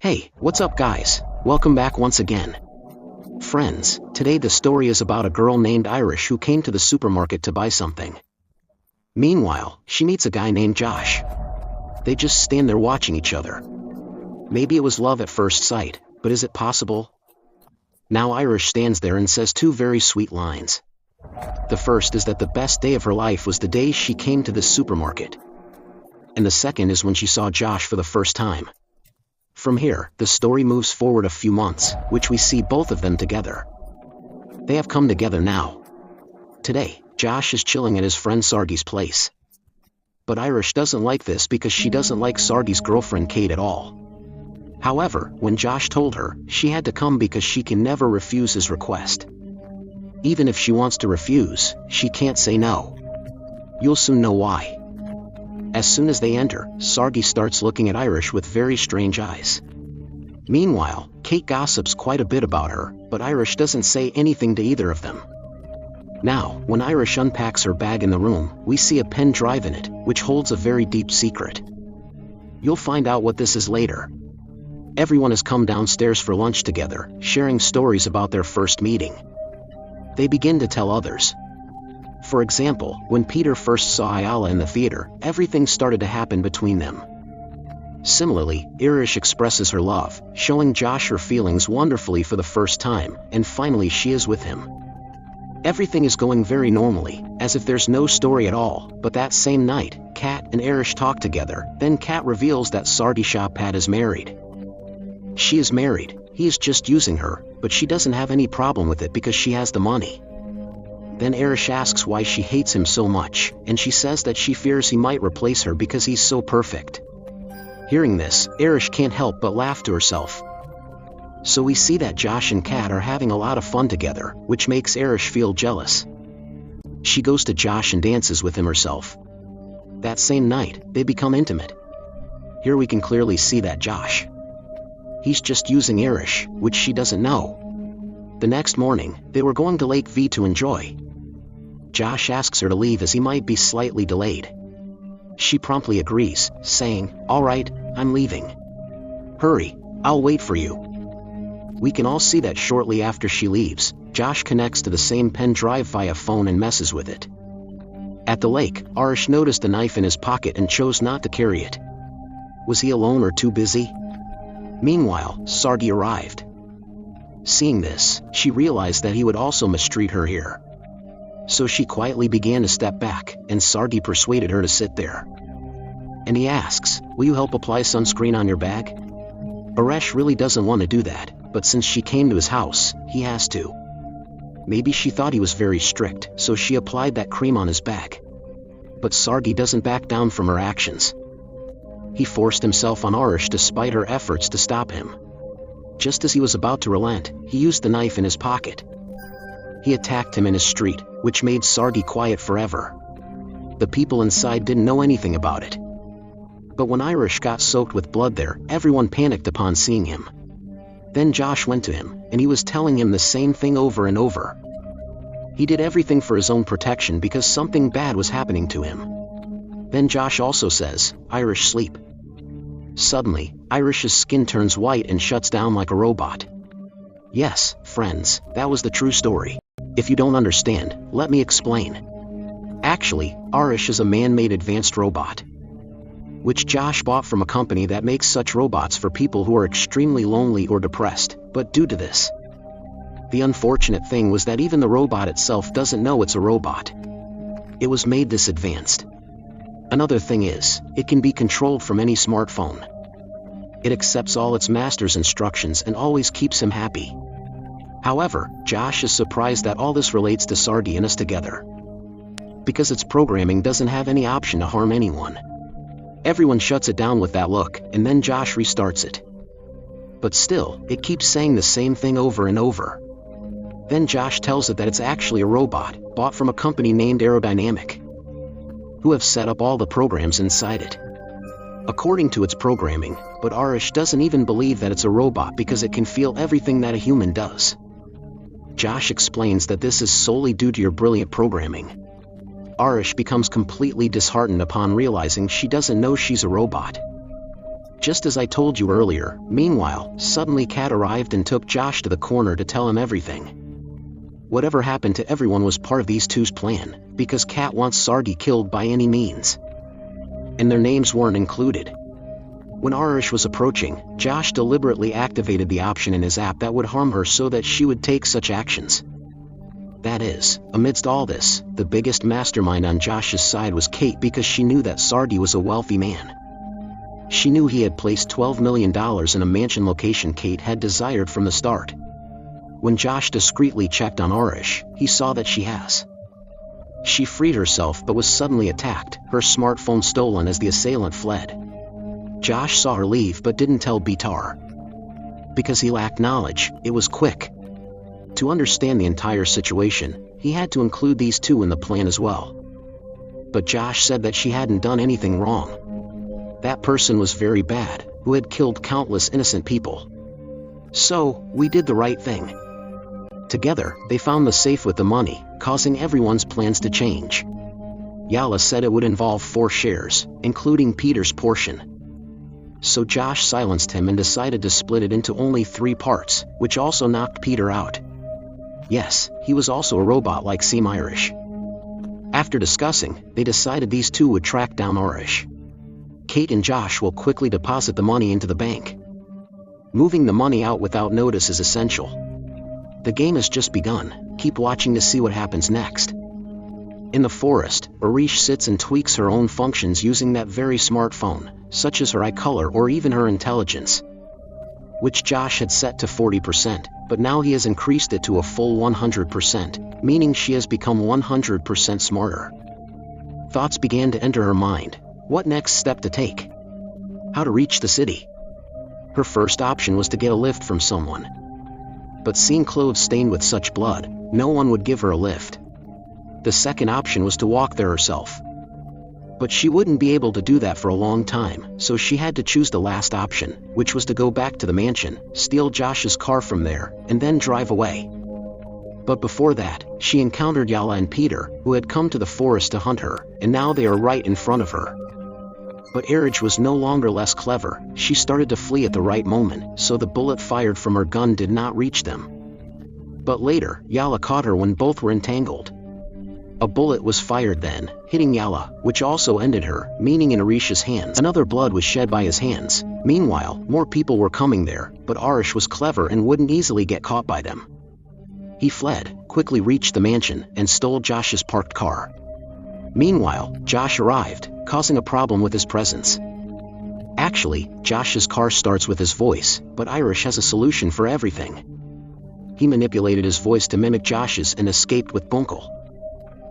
Hey, what's up guys? Welcome back once again. Friends, today the story is about a girl named Irish who came to the supermarket to buy something. Meanwhile, she meets a guy named Josh. They just stand there watching each other. Maybe it was love at first sight, but is it possible? Now Irish stands there and says two very sweet lines. The first is that the best day of her life was the day she came to this supermarket. And the second is when she saw Josh for the first time. From here, the story moves forward a few months, which we see both of them together. They have come together now. Today, Josh is chilling at his friend Sargi's place. But Irish doesn't like this because she doesn't like Sargi's girlfriend Kate at all. However, when Josh told her, she had to come because she can never refuse his request. Even if she wants to refuse, she can't say no. You'll soon know why. As soon as they enter, Sargi starts looking at Irish with very strange eyes. Meanwhile, Kate gossips quite a bit about her, but Irish doesn't say anything to either of them. Now, when Irish unpacks her bag in the room, we see a pen drive in it, which holds a very deep secret. You'll find out what this is later. Everyone has come downstairs for lunch together, sharing stories about their first meeting. They begin to tell others. For example, when Peter first saw Ayala in the theater, everything started to happen between them. Similarly, Irish expresses her love, showing Josh her feelings wonderfully for the first time, and finally she is with him. Everything is going very normally, as if there's no story at all, but that same night, Kat and Irish talk together, then Kat reveals that Sargi Shahpad is married. She is married, he is just using her, but she doesn't have any problem with it because she has the money. Then Irish asks why she hates him so much, and she says that she fears he might replace her because he's so perfect. Hearing this, Irish can't help but laugh to herself. So we see that Josh and Kat are having a lot of fun together, which makes Irish feel jealous. She goes to Josh and dances with him herself. That same night, they become intimate. Here we can clearly see that Josh. He's just using Irish, which she doesn't know. The next morning, they were going to Lake V to enjoy. Josh asks her to leave as he might be slightly delayed. She promptly agrees, saying, "All right, I'm leaving. Hurry, I'll wait for you." We can all see that shortly after she leaves, Josh connects to the same pen drive via phone and messes with it. At the lake, Irish noticed a knife in his pocket and chose not to carry it. Was he alone or too busy? Meanwhile, Sargi arrived. Seeing this, she realized that he would also mistreat her here. So she quietly began to step back, and Sargi persuaded her to sit there. And he asks, "Will you help apply sunscreen on your bag?" Irish really doesn't want to do that, but since she came to his house, he has to. Maybe she thought he was very strict, so she applied that cream on his bag. But Sargi doesn't back down from her actions. He forced himself on Irish despite her efforts to stop him. Just as he was about to relent, he used the knife in his pocket. He attacked him in his street, which made Sargi quiet forever. The people inside didn't know anything about it. But when Irish got soaked with blood there, everyone panicked upon seeing him. Then Josh went to him, and he was telling him the same thing over and over. He did everything for his own protection because something bad was happening to him. Then Josh also says, "Irish, sleep." Suddenly, Irish's skin turns white and shuts down like a robot. Yes, friends, that was the true story. If you don't understand, let me explain. Actually, Irish is a man-made advanced robot, which Josh bought from a company that makes such robots for people who are extremely lonely or depressed, but due to this, the unfortunate thing was that even the robot itself doesn't know it's a robot. It was made this advanced. Another thing is, it can be controlled from any smartphone. It accepts all its master's instructions and always keeps him happy. However, Josh is surprised that all this relates to Sargi and us together. Because its programming doesn't have any option to harm anyone. Everyone shuts it down with that look, and then Josh restarts it. But still, it keeps saying the same thing over and over. Then Josh tells it that it's actually a robot, bought from a company named Aerodynamic, who have set up all the programs inside it. According to its programming, but Irish doesn't even believe that it's a robot because it can feel everything that a human does. Josh explains that this is solely due to your brilliant programming. Irish becomes completely disheartened upon realizing she doesn't know she's a robot. Just as I told you earlier. Meanwhile, suddenly Kat arrived and took Josh to the corner to tell him everything. Whatever happened to everyone was part of these two's plan, because Kat wants Sardi killed by any means. And their names weren't included. When Arish was approaching, Josh deliberately activated the option in his app that would harm her so that she would take such actions. That is, amidst all this, the biggest mastermind on Josh's side was Kate, because she knew that Sardi was a wealthy man. She knew he had placed $12 million in a mansion location Kate had desired from the start. When Josh discreetly checked on Arish, he saw that she has. She freed herself but was suddenly attacked, her smartphone stolen as the assailant fled. Josh saw her leave but didn't tell Bitar. Because he lacked knowledge, it was quick. To understand the entire situation, he had to include these two in the plan as well. But Josh said that she hadn't done anything wrong. That person was very bad, who had killed countless innocent people. So, we did the right thing. Together, they found the safe with the money, causing everyone's plans to change. Yala said it would involve 4 shares, including Peter's portion. So Josh silenced him and decided to split it into only 3 parts, which also knocked Peter out. Yes, he was also a robot like Seem Irish. After discussing, they decided these two would track down Arish. Kate and Josh will quickly deposit the money into the bank. Moving the money out without notice is essential. The game has just begun. Keep watching to see what happens next. In the forest, Arish sits and tweaks her own functions using that very smartphone, such as her eye color or even her intelligence, which Josh had set to 40%, but now he has increased it to a full 100%, meaning she has become 100% smarter. Thoughts began to enter her mind. What next step to take? How to reach the city? Her first option was to get a lift from someone. But seeing clothes stained with such blood, no one would give her a lift. The second option was to walk there herself. But she wouldn't be able to do that for a long time, so she had to choose the last option, which was to go back to the mansion, steal Josh's car from there, and then drive away. But before that, she encountered Yala and Peter, who had come to the forest to hunt her, and now they are right in front of her. But Arij was no longer less clever. She started to flee at the right moment, so the bullet fired from her gun did not reach them. But later, Yala caught her when both were entangled. A bullet was fired then, hitting Yala, which also ended her, meaning in Arish's hands. Another blood was shed by his hands. Meanwhile, more people were coming there, but Arish was clever and wouldn't easily get caught by them. He fled, quickly reached the mansion, and stole Josh's parked car. Meanwhile, Josh arrived, causing a problem with his presence. Actually, Josh's car starts with his voice, but Irish has a solution for everything. He manipulated his voice to mimic Josh's and escaped with Bunkel.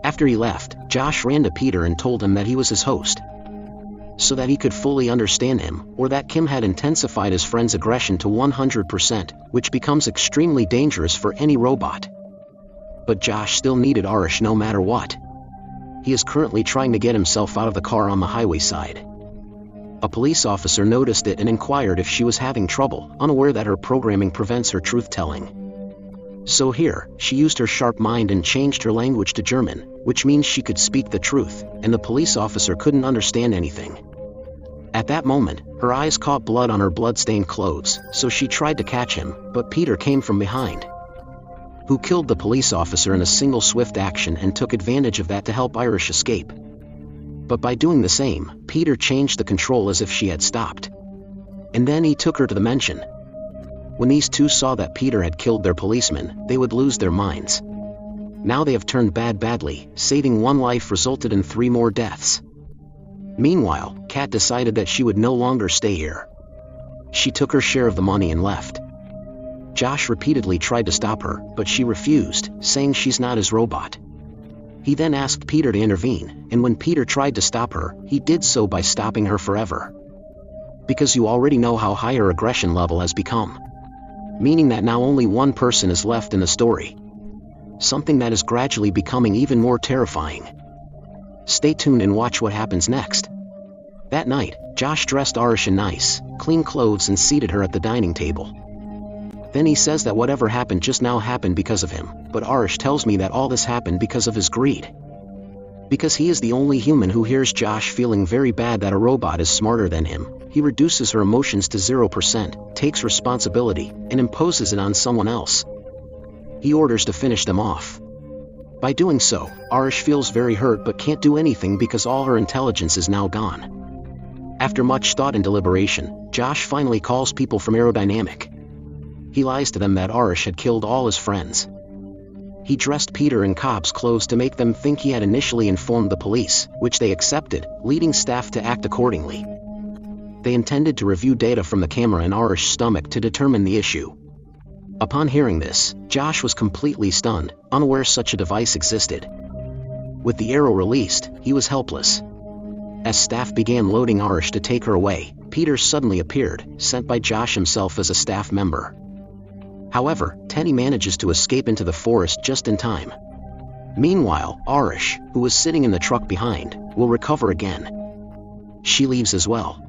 After he left, Josh ran to Peter and told him that he was his host, so that he could fully understand him, or that Kim had intensified his friend's aggression to 100%, which becomes extremely dangerous for any robot. But Josh still needed Arish no matter what. He is currently trying to get himself out of the car on the highway side. A police officer noticed it and inquired if she was having trouble, unaware that her programming prevents her truth-telling. So here, she used her sharp mind and changed her language to German, which means she could speak the truth, and the police officer couldn't understand anything. At that moment, her eyes caught blood on her blood-stained clothes, so she tried to catch him, but Peter came from behind, who killed the police officer in a single swift action and took advantage of that to help Irish escape. But by doing the same, Peter changed the control as if she had stopped. And then he took her to the mansion. When these two saw that Peter had killed their policeman, they would lose their minds. Now they have turned badly. Saving one life resulted in 3 more deaths. Meanwhile, Kat decided that she would no longer stay here. She took her share of the money and left. Josh repeatedly tried to stop her, but she refused, saying she's not his robot. He then asked Peter to intervene, and when Peter tried to stop her, he did so by stopping her forever. Because you already know how high her aggression level has become. Meaning that now only one person is left in the story. Something that is gradually becoming even more terrifying. Stay tuned and watch what happens next. That night, Josh dressed Arish in nice, clean clothes and seated her at the dining table. Then he says that whatever happened just now happened because of him, but Arish tells me that all this happened because of his greed. Because he is the only human who hears Josh feeling very bad that a robot is smarter than him, he reduces her emotions to 0%, takes responsibility, and imposes it on someone else. He orders to finish them off. By doing so, Arish feels very hurt but can't do anything because all her intelligence is now gone. After much thought and deliberation, Josh finally calls people from Aerodynamic. He lies to them that Arish had killed all his friends. He dressed Peter in cops' clothes to make them think he had initially informed the police, which they accepted, leading staff to act accordingly. They intended to review data from the camera in Arish's stomach to determine the issue. Upon hearing this, Josh was completely stunned, unaware such a device existed. With the arrow released, he was helpless. As staff began loading Arish to take her away, Peter suddenly appeared, sent by Josh himself as a staff member. However, Teddy manages to escape into the forest just in time. Meanwhile, Arish, who was sitting in the truck behind, will recover again. She leaves as well.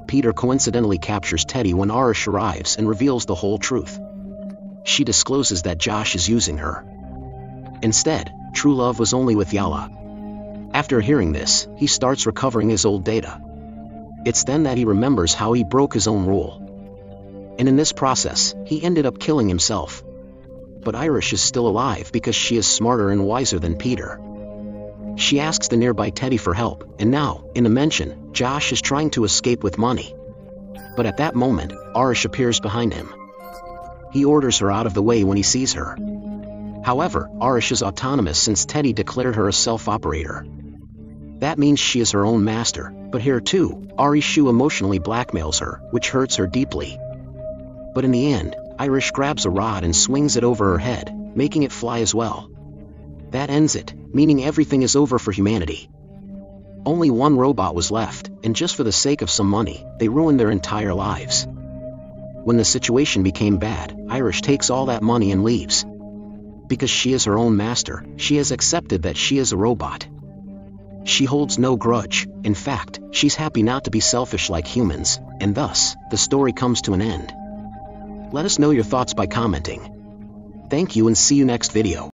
Peter coincidentally captures Teddy when Arish arrives and reveals the whole truth. She discloses that Josh is using her. Instead, true love was only with Yala. After hearing this, he starts recovering his old data. It's then that he remembers how he broke his own rule. And in this process, he ended up killing himself. But Irish is still alive because she is smarter and wiser than Peter. She asks the nearby Teddy for help, and now, in the mention, Josh is trying to escape with money. But at that moment, Arish appears behind him. He orders her out of the way when he sees her. However, Arish is autonomous since Teddy declared her a self-operator. That means she is her own master, but here too, Arishu emotionally blackmails her, which hurts her deeply. But in the end, Irish grabs a rod and swings it over her head, making it fly as well. That ends it, meaning everything is over for humanity. Only one robot was left, and just for the sake of some money, they ruined their entire lives. When the situation became bad, Irish takes all that money and leaves. Because she is her own master, she has accepted that she is a robot. She holds no grudge. In fact, she's happy not to be selfish like humans, and thus, the story comes to an end. Let us know your thoughts by commenting. Thank you and see you next video.